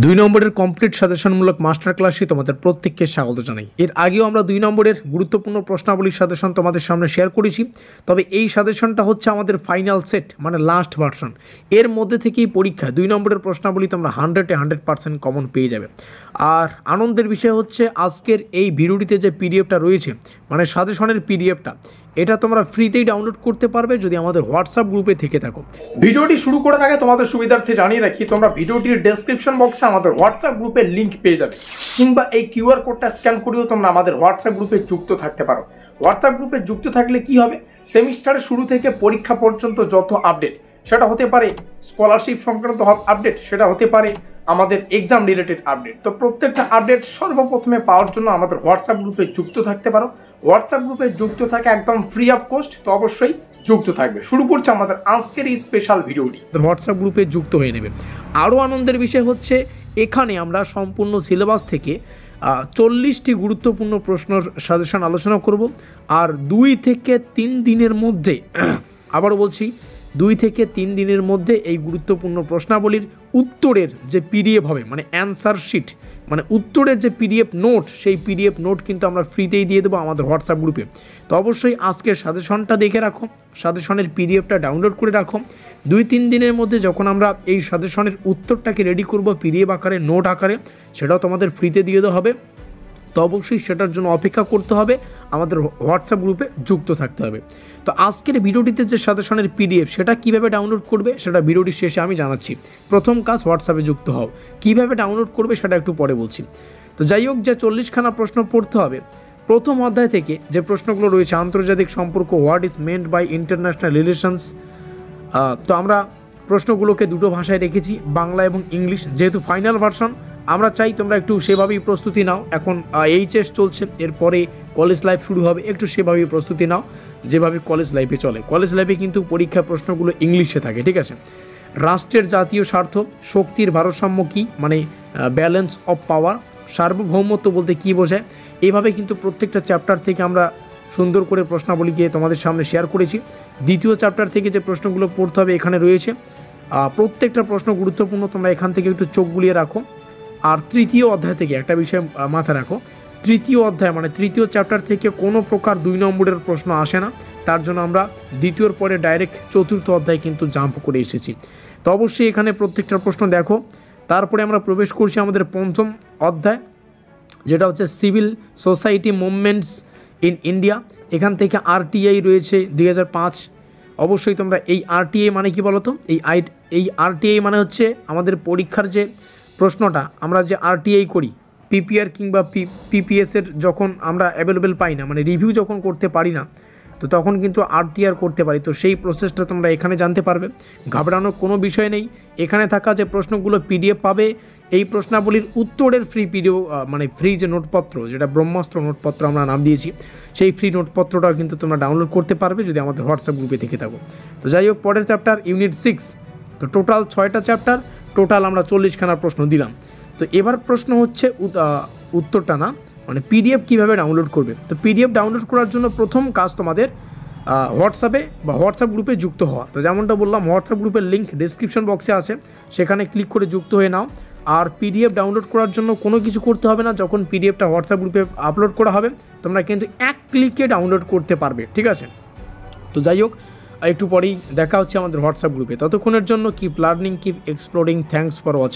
দুই নম্বরের complete সাজেশনমূলক master ক্লাসে তোমাদের প্রত্যেককে স্বাগত জানাই। এর আগেও আমরা দুই নম্বরের গুরুত্বপূর্ণ প্রশ্নাবলীর সাজেশন তোমাদের সামনে শেয়ার করেছি, তবে এই সাজেশনটা হচ্ছে আমাদের ফাইনাল সেট, মানে লাস্ট ভার্সন। এর মধ্যে থেকেই পরীক্ষা দুই নম্বরের প্রশ্নাবলী তোমরা 100% কমন পেয়ে যাবে। আর আনন্দের বিষয় হচ্ছে আজকের এই ভিডিওটিতে যে পিডিএফটা রয়েছে, মানে সাজেশনের পিডিএফটা, এটা তোমরা ফ্রিতেই ডাউনলোড করতে পারবে যদি আমাদের হোয়াটসঅ্যাপ গ্রুপে থেকে থাকো। ভিডিওটি শুরু করার আগে তোমাদের সুবিধার্থে জানিয়ে রাখি, তোমরা ভিডিওটির ডেসক্রিপশন বক্সে আমাদের হোয়াটসঅ্যাপ গ্রুপের লিঙ্ক পেয়ে যাবে, কিংবা এই কিউআর কোডটা স্ক্যান করেও তোমরা আমাদের হোয়াটসঅ্যাপ গ্রুপে যুক্ত থাকতে পারো। হোয়াটসঅ্যাপ গ্রুপে যুক্ত থাকলে কি হবে, সেমিস্টারের শুরু থেকে পরীক্ষা পর্যন্ত যত আপডেট, সেটা হতে পারে স্কলারশিপ সংক্রান্ত আপডেট, সেটা হতে পারে আমাদের এক্সাম রিলেটেড আপডেট, তো প্রত্যেকটা আপডেট সর্বপ্রথমে পাওয়ার জন্য আমাদের হোয়াটসঅ্যাপ গ্রুপে যুক্ত থাকতে পারো। হোয়াটসঅ্যাপ গ্রুপে যুক্ত থাকে একদম ফ্রি অফ কস্ট, তো অবশ্যই যুক্ত থাকবে। শুরু করছে আমাদের আজকের এই স্পেশাল ভিডিওটি, হোয়াটসঅ্যাপ গ্রুপে যুক্ত হয়ে নেবে। আরও আনন্দের বিষয় হচ্ছে এখানে আমরা সম্পূর্ণ সিলেবাস থেকে 40টি গুরুত্বপূর্ণ প্রশ্নের সাজেশন আলোচনা করব। আর 2 থেকে 3 দিনের মধ্যে, আবারও বলছি, 2 থেকে 3 দিনের মধ্যে এই গুরুত্বপূর্ণ প্রশ্নাবলীর উত্তরের যে পিডিএফ হবে, মানে অ্যান্সার শিট, মানে উত্তরের যে পিডিএফ নোট, সেই পিডিএফ নোট কিন্তু আমরা ফ্রিতেই দিয়ে দেবো আমাদের হোয়াটসঅ্যাপ গ্রুপে। তো অবশ্যই আজকের সাজেশনটা দেখে রাখো, সাজেশনের পিডিএফটা ডাউনলোড করে রাখো। 2-3 দিনের মধ্যে যখন আমরা এই সাজেশনের উত্তরটাকে রেডি করব পিডিএফ আকারে, নোট আকারে, সেটাও তোমাদের ফ্রিতে দিয়ে দেওয়া হবে। তো অবশ্যই সেটার জন্য অপেক্ষা করতে হবে, আমাদের হোয়াটসঅ্যাপ গ্রুপে যুক্ত থাকতে হবে। তো আজকের ভিডিওটিতে যে সাজেশনের পিডিএফ, সেটা কিভাবে ডাউনলোড করবে সেটা ভিডিওটির শেষে আমি জানাচ্ছি। প্রথম কাজ হোয়াটসঅ্যাপে যুক্ত হও। কিভাবে ডাউনলোড করবে সেটা একটু পরে বলছি। তো যাই হোক, যে 40খানা প্রশ্ন পড়তে হবে, প্রথম অধ্যায় থেকে যে প্রশ্নগুলো রয়েছে, আন্তর্জাতিক সম্পর্ক, what is meant by international relations. তো আমরা প্রশ্নগুলোকে দুটো ভাষায় রেখেছি, বাংলা এবং ইংলিশ। যেহেতু ফাইনাল ভার্সন, আমরা চাই তোমরা একটু সেভাবেই প্রস্তুতি নাও। এখন এইচএস চলছে, এরপরে কলেজ লাইফ শুরু হবে, একটু সেভাবেই প্রস্তুতি নাও যেভাবে কলেজ লাইফে চলে। কলেজ লাইফে কিন্তু পরীক্ষার প্রশ্নগুলো ইংলিশে থাকে, ঠিক আছে। রাষ্ট্রের জাতীয় স্বার্থ, শক্তির ভারসাম্য কী, মানে ব্যালেন্স অফ পাওয়ার, সার্বভৌমত্ব বলতে কী বোঝায়, এইভাবে কিন্তু প্রত্যেকটা চ্যাপ্টার থেকে আমরা সুন্দর করে প্রশ্নাবলীকে তোমাদের সামনে শেয়ার করেছি। দ্বিতীয় চ্যাপ্টার থেকে যে প্রশ্নগুলো পড়তে হবে এখানে রয়েছে, প্রত্যেকটা প্রশ্ন গুরুত্বপূর্ণ, তোমরা এখান থেকে একটু চোখ বুলিয়ে রাখো। আর তৃতীয় অধ্যায় থেকে একটা বিষয় মাথায় রাখো, তৃতীয় অধ্যায় মানে তৃতীয় চ্যাপ্টার থেকে কোনো প্রকার 2 নম্বরের প্রশ্ন আসে না, তার জন্য আমরা দ্বিতীয়র পরে ডাইরেক্ট চতুর্থ অধ্যায় কিন্তু জাম্প করে এসেছি। তো অবশ্যই এখানে প্রত্যেকটা প্রশ্ন দেখো। তারপরে আমরা প্রবেশ করছি আমাদের পঞ্চম অধ্যায়, যেটা হচ্ছে civil society movements in India. এখান থেকে আরটিআই রয়েছে 2005। অবশ্যই তোমরা এই আরটিআই মানে কি বলো তো, এই আরটিআই মানে হচ্ছে আমাদের পরীক্ষার যে প্রশ্নটা আমরা যে আরটিআই করি, পিপিআর কিংবা পিপিএসের যখন আমরা অ্যাভেলেবেল পাই না, মানে রিভিউ যখন করতে পারি না, তো তখন কিন্তু আরটিআর করতে পারি। তো সেই প্রসেসটা তোমরা এখানে জানতে পারবে। ঘাবড়ানোর কোনো বিষয় নেই। এখানে থাকা যে প্রশ্নগুলো পিডিএফ পাবে, এই প্রশ্নাবলীর উত্তরের ফ্রি পিডিএফ, মানে ফ্রি যে নোটপত্র, যেটা ব্রহ্মাস্ত্র নোটপত্র আমরা নাম দিয়েছি, সেই ফ্রি নোটপত্রটাও কিন্তু তোমরা ডাউনলোড করতে পারবে যদি আমাদের হোয়াটসঅ্যাপ গ্রুপে থেকে থাকো। তো যাই হোক, পরের চ্যাপ্টার ইউনিট 6। তো টোটাল 6টা চ্যাপ্টার, টোটাল আমরা 40খানা প্রশ্ন দিলাম। তো এবার প্রশ্ন হচ্ছে উত্তরটা না, মানে পিডিএফ কীভাবে ডাউনলোড করবে। তো পিডিএফ ডাউনলোড করার জন্য প্রথম কাজ তোমাদের হোয়াটসঅ্যাপে বা হোয়াটসঅ্যাপ গ্রুপে যুক্ত হওয়া। তো যেমনটা বললাম, হোয়াটসঅ্যাপ গ্রুপের লিঙ্ক ডিসক্রিপশন বক্সে আছে, সেখানে ক্লিক করে যুক্ত হয়ে নাও। আর পিডিএফ ডাউনলোড করার জন্য কোনো কিছু করতে হবে না। যখন পিডিএফটা হোয়াটসঅ্যাপ গ্রুপে আপলোড করা হবে, তোমরা কিন্তু 1 ক্লিকে ডাউনলোড করতে পারবে, ঠিক আছে। তো যাই হোক, একটু পরেই দেখা হচ্ছে আমাদের হোয়াটসঅ্যাপ গ্রুপে। ততক্ষণের জন্য keep learning, keep exploring. Thanks for watching.